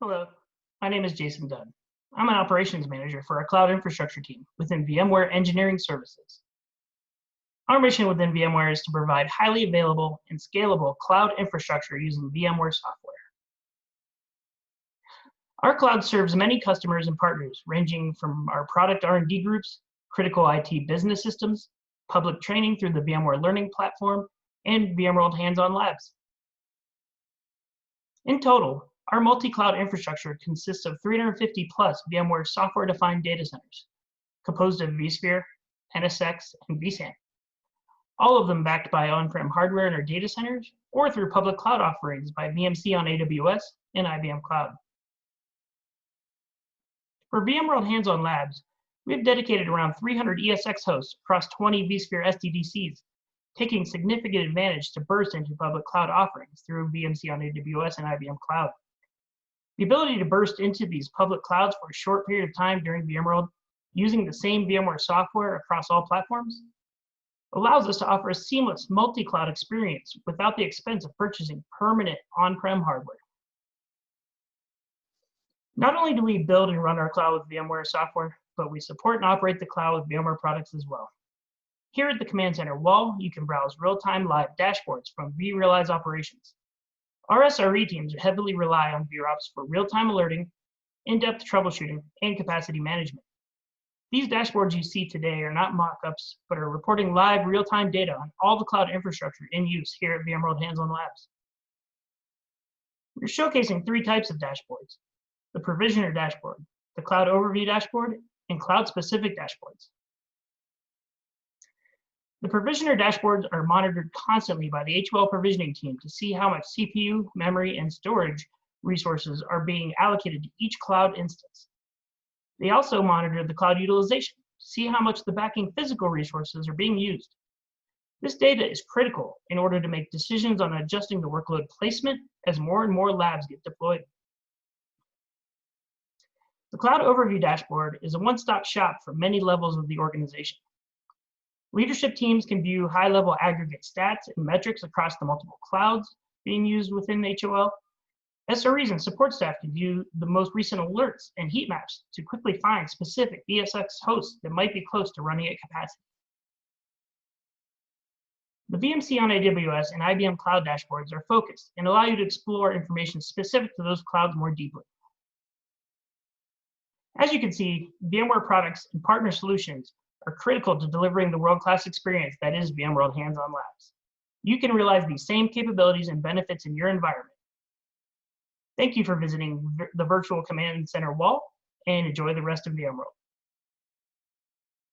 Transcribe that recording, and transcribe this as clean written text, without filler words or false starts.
Hello, my name is Jason Dunn. I'm an operations manager for our cloud infrastructure team within VMware Engineering Services. Our mission within VMware is to provide highly available and scalable cloud infrastructure using VMware software. Our cloud serves many customers and partners ranging from our product R&D groups, critical IT business systems, public training through the VMware Learning Platform, and VMworld hands-on labs. In total, our multi-cloud infrastructure consists of 350 plus VMware software-defined data centers, composed of vSphere, NSX, and vSAN, all of them backed by on-prem hardware in our data centers or through public cloud offerings by VMC on AWS and IBM Cloud. For VMworld hands-on labs, we've dedicated around 300 ESX hosts across 20 vSphere SDDCs, taking significant advantage to burst into public cloud offerings through VMC on AWS and IBM Cloud. The ability to burst into these public clouds for a short period of time during VMworld using the same VMware software across all platforms allows us to offer a seamless multi-cloud experience without the expense of purchasing permanent on-prem hardware. Not only do we build and run our cloud with VMware software, but we support and operate the cloud with VMware products as well. Here at the Command Center wall, you can browse real-time live dashboards from vRealize operations. Our SRE teams heavily rely on VROps for real-time alerting, in-depth troubleshooting, and capacity management. These dashboards you see today are not mock-ups, but are reporting live real-time data on all the cloud infrastructure in use here at VMworld Hands-On Labs. We're showcasing three types of dashboards: the provisioner dashboard, the cloud overview dashboard, and cloud-specific dashboards. The provisioner dashboards are monitored constantly by the HWL provisioning team to see how much CPU, memory, and storage resources are being allocated to each cloud instance. They also monitor the cloud utilization to see how much the backing physical resources are being used. This data is critical in order to make decisions on adjusting the workload placement as more and more labs get deployed. The Cloud Overview Dashboard is a one-stop shop for many levels of the organization. Leadership teams can view high-level aggregate stats and metrics across the multiple clouds being used within HOL. SREs and support staff can view the most recent alerts and heat maps to quickly find specific ESX hosts that might be close to running at capacity. The VMC on AWS and IBM Cloud dashboards are focused and allow you to explore information specific to those clouds more deeply. As you can see, VMware products and partner solutions are critical to delivering the world-class experience that is VMworld Hands-On Labs. You can realize these same capabilities and benefits in your environment. Thank you for visiting the virtual Command Center wall, and enjoy the rest of VMworld.